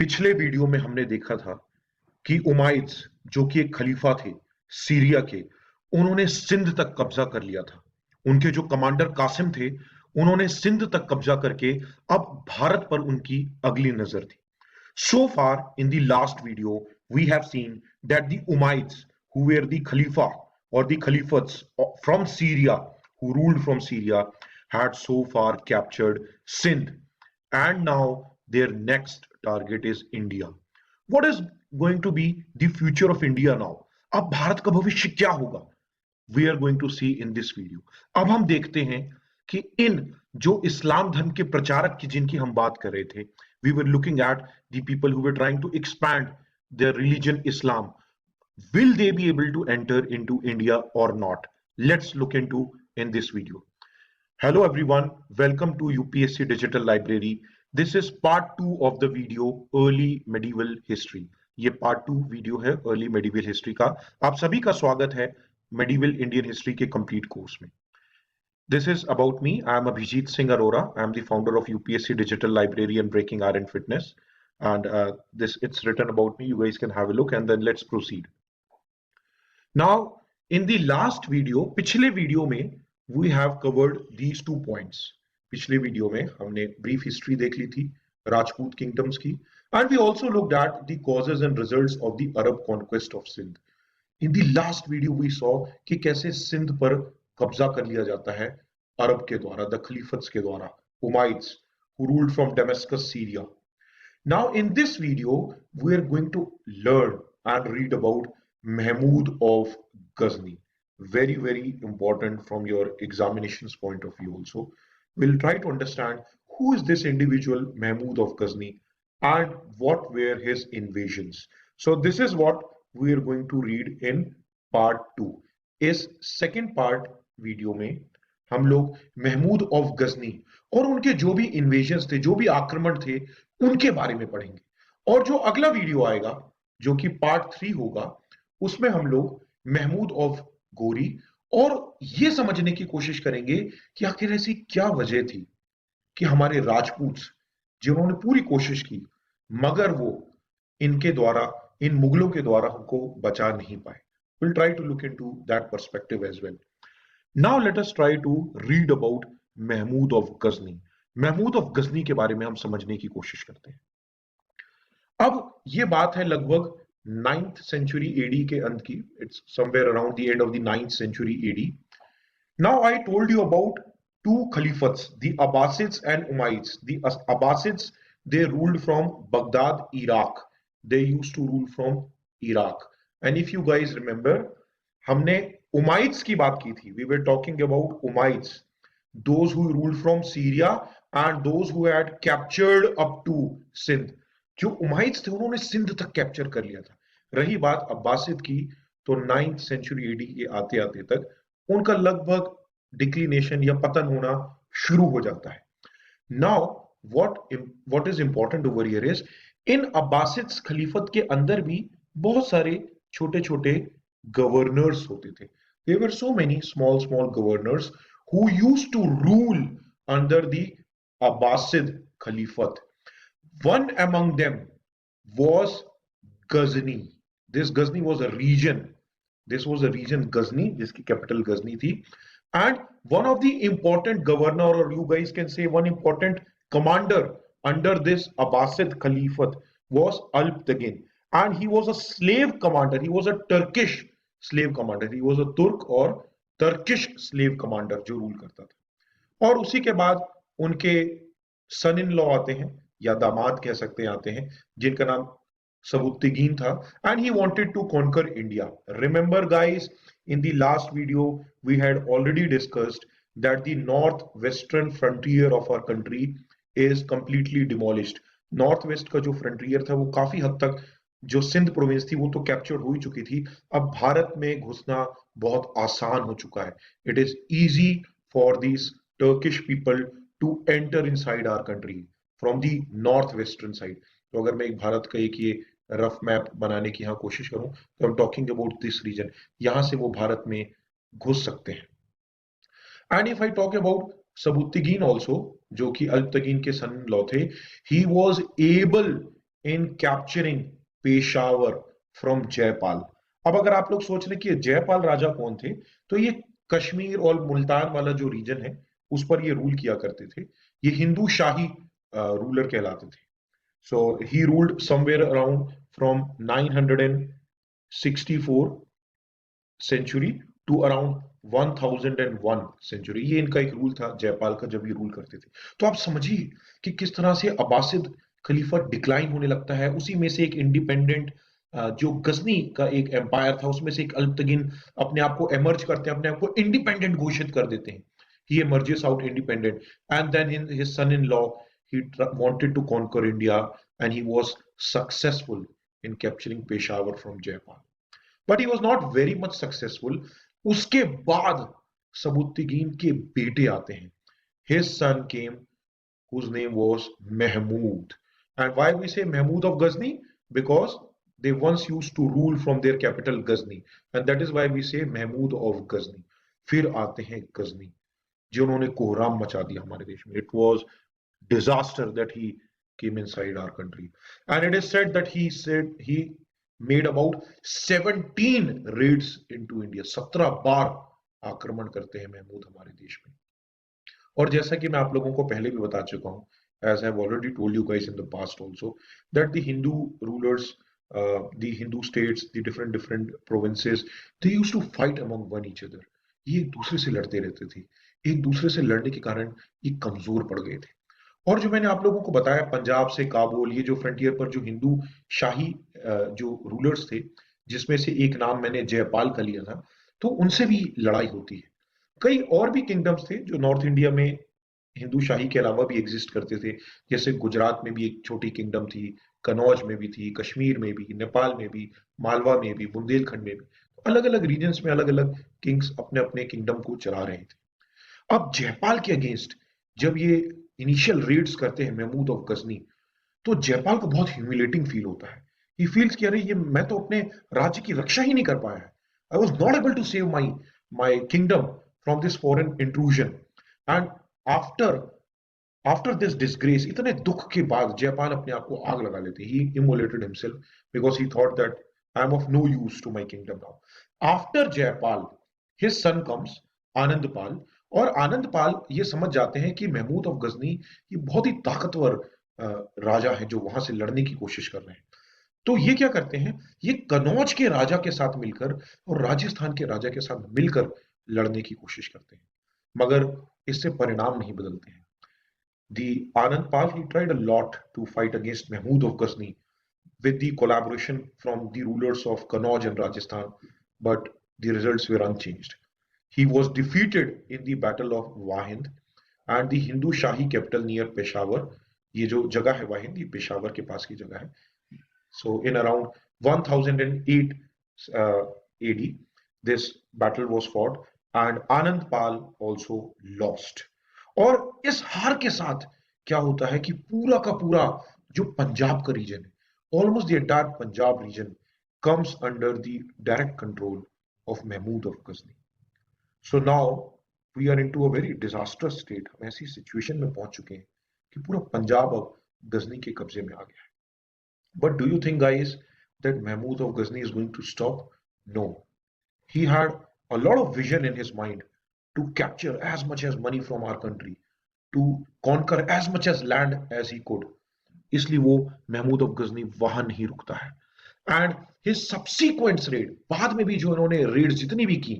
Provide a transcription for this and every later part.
पिछले वीडियो में हमने देखा था कि उमाइद्स जो कि एक खलीफा थे सीरिया के, उन्होंने सिंध तक कब्जा कर लिया था। उनके जो कमांडर कासिम थे, उन्होंने सिंध तक कब्जा करके अब भारत पर उनकी अगली नजर थी। So far in the last video, we have seen that the Umayyads, who were the Khalifa or the Caliphate from Syria, who ruled from Syria, had so far captured Sindh, and now their next target is India. What is going to be the future of India now? अब भारत का भविष्य क्या होगा? We are going to see in this video. अब हम देखते हैं कि इन जो इस्लाम धर्म के प्रचारक की जिनकी हम बात कर रहे थे, we were looking at the people who were trying to expand their religion Islam. Will they be able to enter into India or not? Let's look into in this video. Hello everyone, welcome to UPSC Digital Library. This is part 2 of the video Early Medieval History. ये part 2 video है Early Medieval History का। आप सभी का स्वागत है Medieval Indian History के complete course में। This is about me. I am Abhijit Singh Arora. I am the founder of UPSC Digital Library and Breaking Iron Fitness. And it's written about me. You guys can have a look and then let's proceed. Now, in the last video, पिछले video में we have covered these 2 points. पिछले video में हमने brief history देख ली थी Rajput kingdoms की, and we also looked at the causes and results of the Arab conquest of Sindh. In the last video we saw कि कैसे सिंध पर कब्जा कर लिया जाता है अरब के द्वारा, द खलीफत्स के द्वारा, Umayyads, who ruled from Damascus, Syria. Now in this video we are going to learn and read about Mahmud of Ghazni. Very, very important from your examinations point of view also. We'll try to understand who is this individual Mahmud of Ghazni and what were his invasions. So this is what we are going to read in part 2. इस second part video में हम लोग Mahmood of Ghazni और उनके जो भी invasions थे, जो भी आक्रमण थे, उनके बारे में पढ़ेंगे। और जो अगला वीडियो आएगा जो कि पार्ट 3 होगा, उसमें हम लोग महमूद ऑफ गोरी और ये समझने की कोशिश करेंगे कि आखिर ऐसी क्या वजह थी कि हमारे राजपूत जिन्होंने पूरी कोशिश की मगर वो इनके द्वारा, इन मुगलों के द्वारा हमको बचा नहीं पाए। We'll try to look into that perspective as well. Now let us try to read about Mahmud of Ghazni. Mahmud of Ghazni के बारे में हम समझने की कोशिश करते हैं। अब ये बात है लगभग 9th century AD के अंत की। It's somewhere around the end of the 9th century AD. Now I told you about two caliphs, the Abbasids and Umayyads. The Abbasids, they ruled from Baghdad, Iraq. They used to rule from Iraq. And if you guys remember, हमने Umayyads की बात की थी. We were talking about Umayyads, those who ruled from Syria and those who had captured up to Sindh. जो उमाइद्स थे उन्होंने सिंध तक capture कर लिया था। रही बात अब्बासिद की, तो 9th century AD के आते आते तक उनका लगभग डिक्लिनेशन या पतन होना शुरू हो जाता है। Now what is important over here is, इन अब्बासिद्स खलीफत के अंदर भी बहुत सारे छोटे छोटे गवर्नर्स होते थे। There were so many small governors who used to rule under the Abbasid Caliphate. One among them was Ghazni. This Ghazni was a region. This was a region Ghazni, जिसकी capital Ghazni थी. And one of the important governor, or you guys can say one important commander under this Abbasid Caliphate was Alp-Taghin. And he was a slave commander. He was a Turkish slave commander. He was a Turk or Turkish slave commander जो rule करता था। और उसी के बाद उनके सन in law आते हैं या दामाद कह सकते हैं आते हैं, जिनका नाम सबुत्तिगीन था, and he wanted to conquer India. Remember guys, in the last video we had already discussed that the northwestern frontier of our country is completely demolished. North west का जो फ्रंटियर था वो काफी हद तक, जो सिंध प्रोविंस थी वो तो कैप्चर हो ही चुकी थी। अब भारत में घुसना बहुत आसान हो चुका है। It is easy for this Turkish people to enter inside our country from the north western side. तो अगर मैं एक भारत का एक ये रफ मैप बनाने की यहाँ कोशिश करूं, तो I am talking about this region, यहां से वो भारत में घुस सकते हैं। And if I talk about Sabuktigin also, जो कि अल्प-तगीन के सन लॉ थे, he was able in capturing Peshawar from Jaipal. अब अगर आप लोग सोच रहे कि ये जयपाल राजा कौन थे, तो ये कश्मीर और मुल्तान वाला जो रीजन है उस पर ये रूल किया करते थे। ये हिंदू शाही रूलर कहलाते थे। So he ruled somewhere around from 964 century to around 1001 century. ये इनका एक रूल था जयपाल का, जब ये रूल करते थे। तो आप समझिए कि किस तरह से अब्बासिद खलीफा डिक्लाइन होने लगता है। उसी में से एक इंडिपेंडेंट जो गजनी का एक एम्पायर था, उसमें से एक अल्पतगिन अपने आप को एमर्ज करते हैं, अपने आप को इंडिपेंडेंट घोषित कर देते हैं। ही emerges out independent, and then his son-in-law, he wanted to conquer India, and he was successful in capturing Peshawar from Jaipal. But he was not very much successful. उसके बाद सबुद्दीन के बेटे आते हैं। His son came whose name was Mahmud. And why we say Mahmud of Ghazni? Because they once used to rule from their capital Ghazni, and that is why we say Mahmud of Ghazni. फिर आते हैं गजनी, जिन्होंने कोहराम मचा दिया हमारे देश में। It was disaster that he came inside our country, and it is said that he made about 17 raids into India। 17 बार आक्रमण करते हैं महमूद हमारे देश में। और जैसा कि मैं आप लोगों को पहले भी बता चुका हूं, as I have already told you guys in the past also, that the Hindu rulers, the Hindu states, the different provinces, they used to fight among one each other। ये एक दूसरे से लड़ते रहते थे। एक दूसरे से लड़ने के कारण ये कमजोर पड़ गए थे। और जो मैंने आप लोगों को बताया, पंजाब से काबुल, ये जो फ्रंटियर पर जो हिंदू शाही जो रूलर्स थे, जिसमें से एक नाम मैंने जयपाल का लिया था, तो उनसे भी लड़ाई होती है। कई और भी किंगडम्स थे जो नॉर्थ इंडिया में हिंदू शाही के अलावा भी एग्जिस्ट करते थे। जैसे गुजरात में भी एक छोटी किंगडम थी, कनौज में भी थी, कश्मीर में भी, नेपाल में भी, मालवा में भी, बुंदेलखंड में भी। अलग अलग रीजन्स में अलग अलग किंग्स अपने अपने किंगडम को चला रहे थे। अब जयपाल के अगेंस्ट जब ये इनिशियल रेड्स करते हैं महमूद ऑफ गजनी, तो जयपाल को बहुत ह्यूमिलेटिंग फील होता है। ही फील्स कि अरे ये मैं तो अपने राज्य की रक्षा ही नहीं कर पाया है। I was not able to save my kingdom from this foreign intrusion. And after after this disgrace, इतने दुख के बाद जयपाल अपने आप को आग लगा लेते। He immolated himself because he thought that I am of no use to my kingdom now. After Jaipal his son comes Anandpal, और आनंदपाल ये समझ जाते हैं कि महमूद ऑफ गजनी ये बहुत ही ताकतवर राजा है जो वहां से लड़ने की कोशिश कर रहे हैं। तो ये क्या करते हैं, ये कनौज के राजा के साथ मिलकर और राजस्थान के राजा के साथ मिलकर लड़ने की कोशिश करते हैं, मगर इससे परिणाम नहीं बदलते हैं। The Anandpal, he tried a lot to fight against Mahmud of Ghazni with the collaboration from the rulers of Kannauj and Rajasthan, but the results were unchanged. He was defeated in the Battle of Wahind, and the Hindu Shahi capital near Peshawar, ये जो जगह है वाहिंद, ये पेशावर के पास की जगह है। So in around 1008 AD, this battle was fought, and Anandpal also lost. और इस हार के साथ क्या होता है कि पूरा का पूरा जो पंजाब का रीजन है, almost the entire Punjab region comes under the direct control of Mahmud of Ghazni. So now we are into a very disasters state. हम ऐसी सिचुएशन में पहुंच चुके हैं कि पूरा पंजाब अब गजनी के कब्जे में आ गया है। But do you think guys that Mahmud of Ghazni is going to stop? No, he had a lot of vision in his mind to capture as much as money from our country, to conquer as much as land as he could। इसलिए वो Mahmood of Ghazni वहां नहीं रुकता है। And his subsequent red, बाद में भी जो उन्होंने रेड जितनी भी की,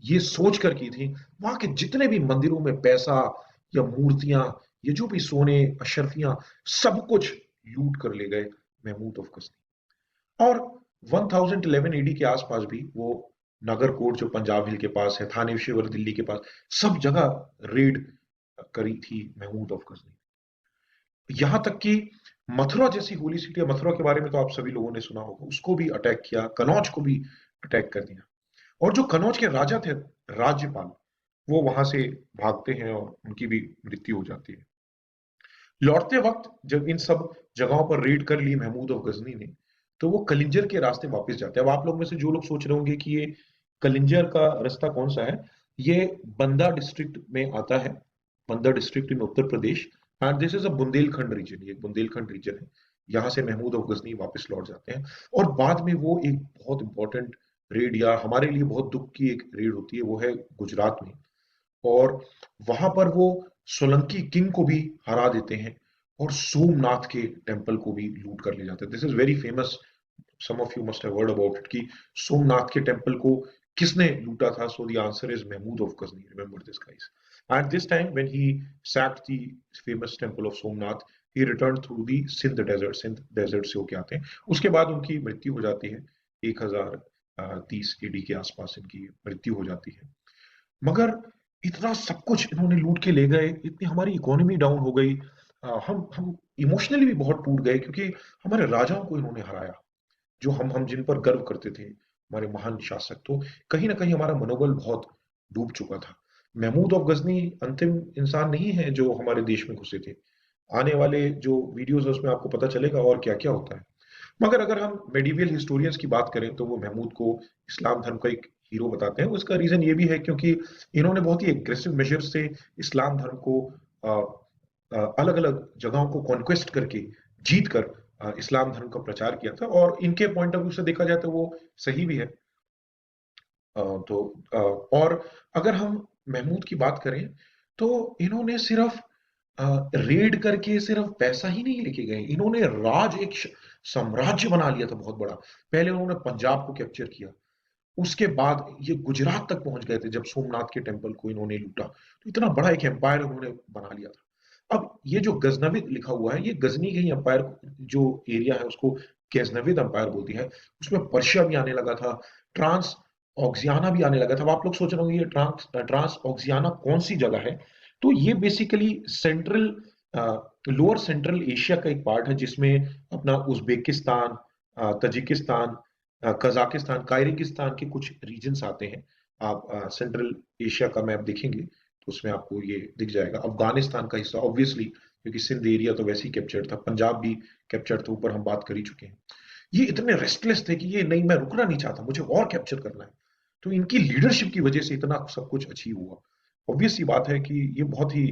ये सोच कर की थी वहां के जितने भी मंदिरों में पैसा या मूर्तियां, ये जो भी सोने अशरफियां, सब कुछ लूट कर ले गए महमूद ऑफ गजनी। और 1011 एडी के आसपास भी वो नगरकोट जो पंजाब हिल के पास है, थानेश्वर दिल्ली के पास, सब जगह रेड करी थी महमूद ऑफ गजनी। यहां तक कि मथुरा जैसी होली सिटी, मथुरा के बारे में तो आप सभी लोगों ने सुना होगा, उसको भी अटैक किया, कनौज को भी अटैक कर दिया। और जो कनौज के राजा थे राज्यपाल, वो वहां से भागते हैं और उनकी भी मृत्यु हो जाती है। लौटते वक्त जब इन सब जगहों पर रेड कर ली महमूद ऑफ गजनी ने, तो वो कलिंजर के रास्ते वापस जाते हैं। अब आप लोग में से जो लोग सोच रहे होंगे कि ये कलिंजर का रास्ता कौन सा है, ये बंदा डिस्ट्रिक्ट में आता है, Banda district in Uttar Pradesh, and this is a Bundelkhand region. ये बुंदेलखंड रीजन है, यहाँ से महमूद ऑफ गजनी वापस लौट जाते हैं। और बाद में वो एक बहुत इंपॉर्टेंट रेड, या हमारे लिए बहुत दुख की एक रेड होती है, वो है गुजरात में। और वहां पर वो सोलंकी किंग को भी हरा देते हैं और सोमनाथ के टेम्पल को भी लूट कर ले जाते हैं। This is very famous, some of you must have heard about it, कि सोमनाथ के टेम्पल को किसने लूटा था? So the answer is Mahmud of Ghazni. Remember this guys. At this time when he sacked the famous temple of Somnath, he returned through the Sindh desert, Sindh desert से होके आते हैं। उसके बाद उनकी मृत्यु हो जाती है 1030 एडी के आसपास इनकी मृत्यु हो जाती है। मगर इतना सब कुछ इन्होंने लूट के ले गए, इतनी हमारी इकोनॉमी डाउन हो गई, हम इमोशनली भी बहुत टूट गए, क्योंकि हमारे राजाओं को इन्होंने हराया, जो हम जिन पर गर्व करते थे, हमारे महान शासक। तो कहीं ना कहीं हमारा मनोबल बहुत डूब चुका था। महमूद ऑफ गजनी अंतिम इंसान नहीं है जो हमारे देश में घुसे थे। आने वाले जो वीडियोस है उसमें आपको पता चलेगा और क्या क्या होता है। मगर अगर हम मेडिवियल हिस्टोरियंस की बात करें तो वो महमूद को इस्लाम धर्म का एक हीरो बताते हैं। उसका रीजन ये भी है क्योंकि इन्होंने बहुत ही एग्रेसिव मेजर से इस्लाम धर्म को अलग अलग जगहों को कॉन्क्वेस्ट करके, जीत कर इस्लाम धर्म का प्रचार किया था। और इनके पॉइंट ऑफ व्यू से देखा जाए तो वो सही भी है। और अगर हम महमूद की बात करें तो इन्होंने सिर्फ रेड करके सिर्फ पैसा ही नहीं लेके गए, इन्होंने एक साम्राज्य बना लिया था बहुत बड़ा। पहले उन्होंने पंजाब को कैप्चर किया, उसके बाद ये गुजरात तक पहुंच गए थे जब सोमनाथ के टेम्पल को इन्होंने लूटा। तो इतना बड़ा एक एम्पायर उन्होंने बना लिया था। अब ये जो गजनविद लिखा हुआ है, ये गजनी के ही एम्पायर जो एरिया है उसको गजनविद एम्पायर बोलती है। उसमें पर्शिया भी आने लगा था, ट्रांस ऑक्सियाना भी आने लगा था। अब आप लोग सोच रहे होंगे ये ट्रांस ऑक्सियाना कौन सी जगह है? तो ये basically central lower central Asia का एक पार्ट है, जिसमें अपना उज्बेकिस्तान, तजिकिस्तान, कजाकिस्तान, कायरिकिस्तान के कुछ रीजन्स आते हैं। आप सेंट्रल एशिया का मैप देखेंगे तो उसमें आपको ये दिख जाएगा। अफगानिस्तान का हिस्सा ऑब्वियसली, क्योंकि सिंध एरिया तो वैसे ही कैप्चर्ड था, पंजाब भी कैप्चर्ड था, ऊपर हम बात कर ही चुके हैं। ये इतने रेस्टलेस थे कि ये नहीं, मैं रुकना नहीं चाहता, मुझे और कैप्चर करना है। तो इनकी लीडरशिप की वजह से इतना सब कुछ अचीव हुआ। ऑब्वियस सी बात है कि ये बहुत ही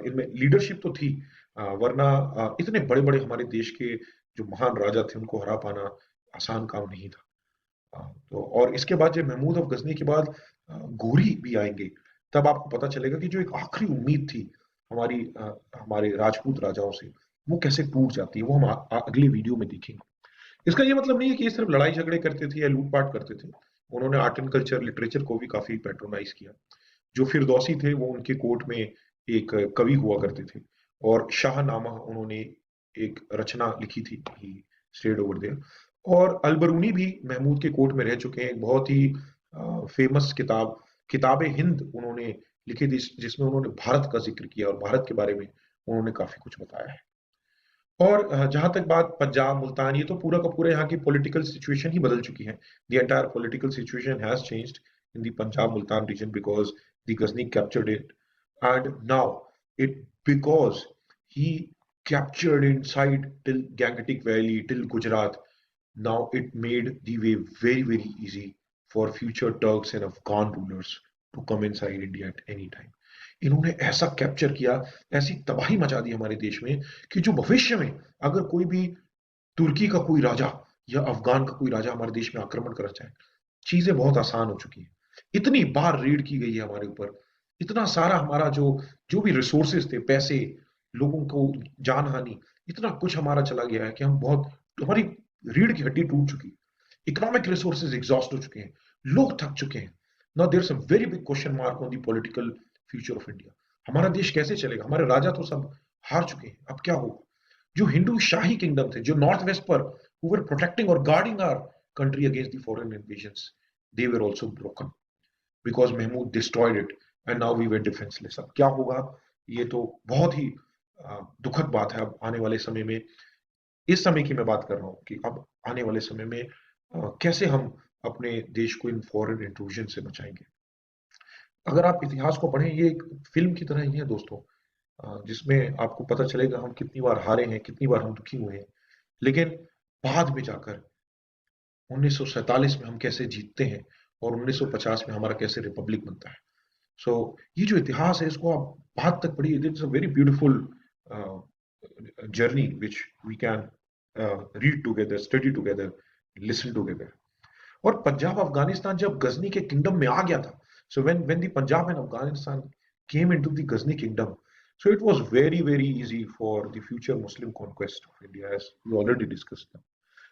इनमें लीडरशिप तो थी, वरना इतने बड़े बड़े हमारे देश के जो महान राजा थे उनको हरा पाना आसान काम नहीं था। तो और इसके बाद जब महमूद ऑफ गजनी के बाद गोरी भी आएंगे, तब आपको पता चलेगा कि जो एक आखिरी उम्मीद थी हमारे राजपूत राजाओं से, वो कैसे टूट जाती है। वो हम अगले वीडियो में देखेंगे। इसका ये मतलब नहीं है कि ये सिर्फ लड़ाई झगड़े करते थे या लूटपाट करते थे। उन्होंने आर्ट एंड कल्चर, लिटरेचर को भी काफी पेट्रोनाइज किया। जो फिरदौसी थे वो उनके कोर्ट में एक कवि हुआ करते थे, और शाहनामा उन्होंने एक रचना लिखी थी, ही स्टेड ओवर देयर। और अलबरूनी भी महमूद के कोर्ट में रह चुके हैं। एक बहुत ही फेमस किताब, किताब हिंद उन्होंने लिखी थी, जिसमें उन्होंने भारत का जिक्र किया और भारत के बारे में उन्होंने काफी कुछ बताया है। और जहां तक बात पंजाब, मुल्तान, ये तो पूरा का पूरा यहाँ की पॉलिटिकल सिचुएशन ही बदल चुकी है। The entire political situation has changed in the Punjab Multan region because the Ghazni captured it, and now it because he captured inside till Gangetic Valley, till Gujarat. Now it made the way very, very easy for future Turks and Afghan rulers to come inside India at any time. इन्होंने ऐसा capture किया, ऐसी तबाही मचा दी हमारे देश में, कि जो भविष्य में अगर कोई भी तुर्की का कोई राजा या अफगान का कोई राजा हमारे देश में आक्रमण करना चाहे, चीजें बहुत आसान हो चुकी हैं। इतनी बार रेड की गई है हमारे ऊपर, इतना सारा हमारा जो जो भी रिसोर्सेज थे, पैसे, लोगों को जान हानि, इतना कुछ हमारा चला गया है कि हम बहुत, हमारी रीढ़ की हड्डी टूट चुकी है। इकोनॉमिक रिसोर्सेज एग्जॉस्ट हो चुके हैं, लोग थक चुके हैं। Now there is a very big question mark on the political future of India. हमारा देश कैसे चलेगा? हमारे राजा तो सब हार चुके हैं, अब क्या होगा? जो हिंदू शाही किंगडम थे, जो नॉर्थ वेस्ट पर हु वर प्रोटेक्टिंग और guarding our country against the foreign invasions, they were also broken because Mahmud destroyed it and now we were defenceless. अब क्या होगा? ये तो बहुत ही दुखद बात है। अब आने वाले समय में, इस समय की मैं बात कर रहा हूँ कि अब आने वाले समय में कैसे हम अपने देश को इन फॉरेन इंट्रूजन से बचाएंगे। अगर आप इतिहास को पढ़ें, ये एक फिल्म की तरह ही है दोस्तों, जिसमें आपको पता चलेगा हम कितनी बार हारे हैं, कितनी बार हम दुखी हुए हैं, लेकिन बाद में जाकर 1947 में हम कैसे जीतते हैं और 1950 में हमारा कैसे रिपब्लिक बनता है। सो ये जो इतिहास है, इसको आप बाद तक पढ़िए। It's a very beautiful journey which we can read together, study together, listen together. और पंजाब अफगानिस्तान जब गजनी के किंगडम में आ गया था, so when the Punjab and Afghanistan came into the Ghazni kingdom, so it was very easy for the future Muslim conquest of India, as we already discussed now.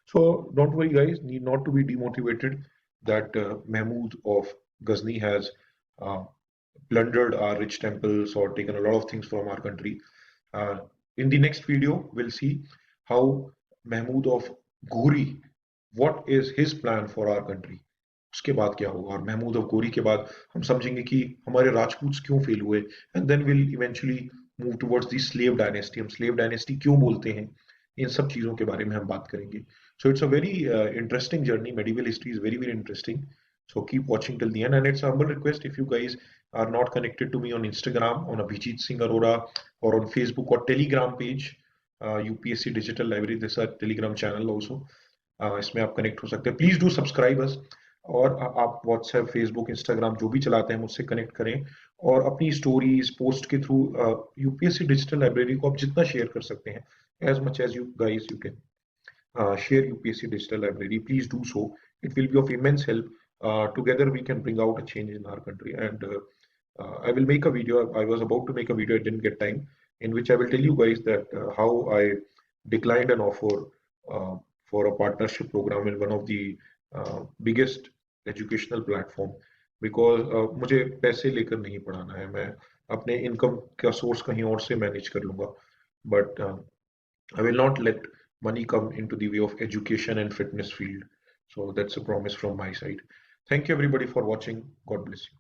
So don't worry guys, need not to be demotivated that Mahmud of Ghazni has uh, plundered our rich temples or taken a lot of things from our country. In the next video, we'll see how Mahmud of Ghori, what is his plan for our country. उसके बाद क्या होगा, और Mahmood of गोरी के बाद हम समझेंगे कि हमारे राजपूत क्यों फेल हुए, and then will eventually move towards the slave dynasty. हम स्लेव डायनेस्टी क्यों बोलते हैं, इन सब चीजों के बारे में हम बात करेंगे. So it's a very interesting journey. Medieval history is very interesting. So keep watching till the end, and it's a humble request, if you guys are not connected to me on Instagram, on Abhijit Singh Arora, or on Facebook or Telegram page, UPSC Digital Library, this is a Telegram channel also. इसमें आप connect हो सकते हैं. Please do subscribe us. और आप WhatsApp, Facebook, Instagram जो भी चलाते हैं मुझसे कनेक्ट करें, और अपनी स्टोरीज पोस्ट के थ्रू यूपीएससी डिजिटल लाइब्रेरी को आप जितना शेयर कर सकते हैं, as much as you guys you can share UPSC Digital Library. Please do so. It will be of immense help. Together we can bring out a change in our country. And I will make a video. I was about to make a video, I didn't get time, in which I will tell you guys that how I declined an offer for a partnership program in one of the biggest educational platform, because मुझे पैसे लेकर नहीं पढ़ाना है. मैं अपने income का source कहीं और से मैनेज कर लूंगा. But I will not let money come into the way of education and fitness field. So that's a promise from my side. Thank you everybody for watching. God bless you.